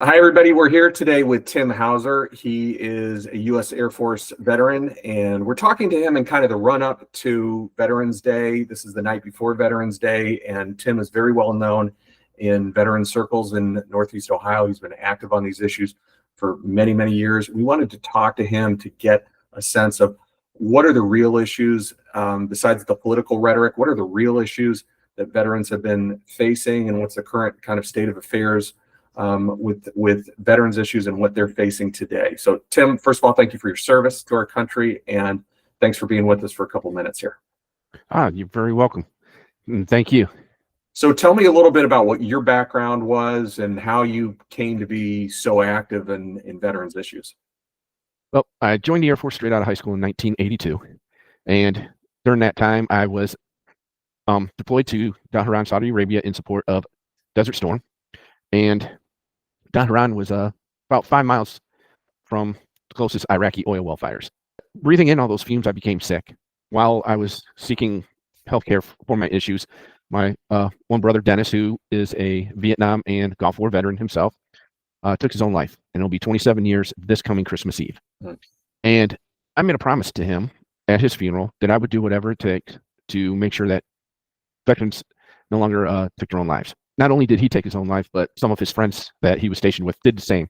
Hi, everybody. We're here today with Tim Hauser. He is a U.S. Air Force veteran, and we're talking to him in kind of the run-up to Veterans Day. This is the night before Veterans Day, and Tim is very well known in veteran circles in Northeast Ohio. He's been active on these issues for many, many years. We wanted to talk to him to get a sense of what are the real issues, besides the political rhetoric, what are the real issues that veterans have been facing, and what's the current kind of state of affairs with veterans issues and what they're facing today. So Tim, first of all, thank you for your service to our country, and thanks for being with us for a couple minutes here. You're very welcome. Thank you. So tell me a little bit about what your background was and how you came to be so active in veterans issues. Well, I joined the Air Force straight out of high school in 1982. And during that time, I was deployed to Dhahran, Saudi Arabia in support of Desert Storm. And Dhahran was about 5 miles from the closest Iraqi oil well fires. Breathing in all those fumes, I became sick. While I was seeking healthcare for my issues, my one brother, Dennis, who is a Vietnam and Gulf War veteran himself, took his own life. And it'll be 27 years this coming Christmas Eve. And I made a promise to him at his funeral that I would do whatever it takes to make sure that veterans no longer took their own lives. Not only did he take his own life, but some of his friends that he was stationed with did the same.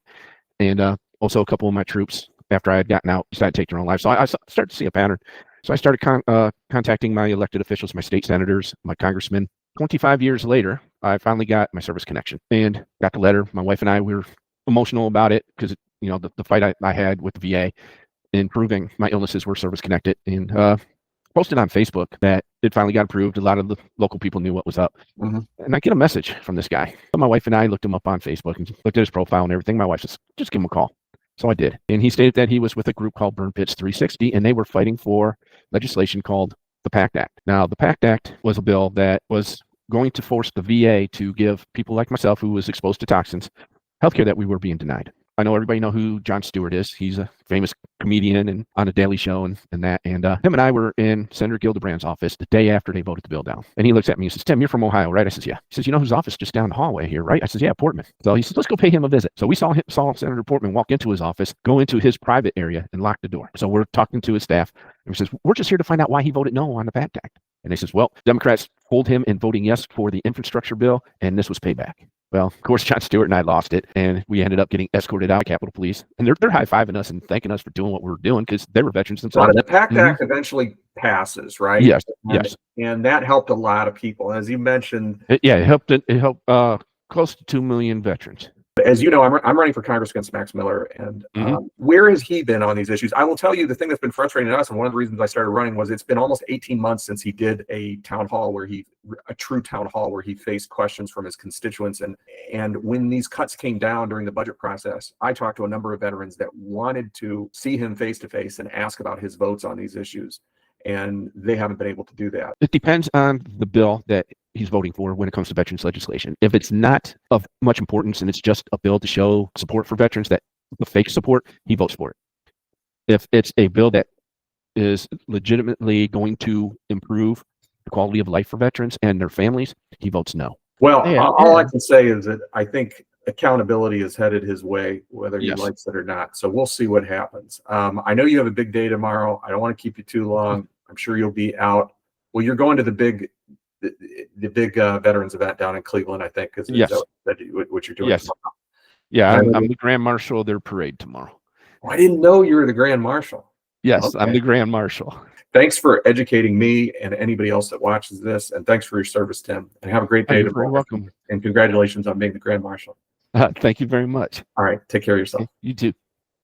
And also a couple of my troops, after I had gotten out, decided to take their own lives. So I started to see a pattern. So I started contacting my elected officials, my state senators, my congressmen. 25 years later, I finally got my service connection and got the letter. My wife and I were emotional about it because, you know, the fight I had with the VA in proving my illnesses were service connected, and posted on Facebook that it finally got approved. A lot of the local people knew what was up. And I get a message from this guy. So my wife and I looked him up on Facebook and looked at his profile and everything. My wife says, just give him a call. So I did. And he stated that he was with a group called Burn Pits 360, and they were fighting for legislation called the PACT Act. Now, the PACT Act was a bill that was going to force the VA to give people like myself who was exposed to toxins healthcare that we were being denied. I know everybody know who Jon Stewart is. He's a famous comedian and on a Daily Show and that. And him and I were in Senator Gillibrand's office the day after they voted the bill down. And he looks at me and says, Tim, you're from Ohio, right? I says, yeah. He says, you know whose office just down the hallway here, right? I says, yeah, Portman. So he says, let's go pay him a visit. So we saw Senator Portman walk into his office, go into his private area and lock the door. So we're talking to his staff. And he says, we're just here to find out why he voted no on the PACT Act. And they says, well, Democrats pulled him in voting yes for the infrastructure bill, and this was payback. Well, of course, Jon Stewart and I lost it, and we ended up getting escorted out by Capitol Police. And they're high-fiving us and thanking us for doing what we were doing because they were veterans themselves. The PACT Act eventually passes, right? Yes, yes. And that helped a lot of people. As you mentioned. It helped close to 2 million veterans. As you know, I'm running for Congress against Max Miller, and where has he been on these issues? I will tell you the thing that's been frustrating to us, and one of the reasons I started running was it's been almost 18 months since he did a town hall a true town hall where he faced questions from his constituents. And when these cuts came down during the budget process, I talked to a number of veterans that wanted to see him face to face and ask about his votes on these issues. And they haven't been able to do that. It depends on the bill that he's voting for when it comes to veterans legislation. If it's not of much importance and it's just a bill to show support for veterans, that the fake support, he votes for it. If it's a bill that is legitimately going to improve the quality of life for veterans and their families, he votes no. Well, all I can say is that I think accountability is headed his way, whether he likes it or not. So we'll see what happens. I know you have a big day tomorrow. I don't want to keep you too long. I'm sure you'll be out. Well, you're going to the big veterans event down in Cleveland, I think. Yes. What you're doing. Yes. Tomorrow. Yeah, I'm the Grand Marshal of their parade tomorrow. Oh, I didn't know you were the Grand Marshal. Yes, okay. I'm the Grand Marshal. Thanks for educating me and anybody else that watches this. And thanks for your service, Tim. And have a great day. You're very welcome. And congratulations on being the Grand Marshal. Thank you very much. All right. Take care of yourself. You too.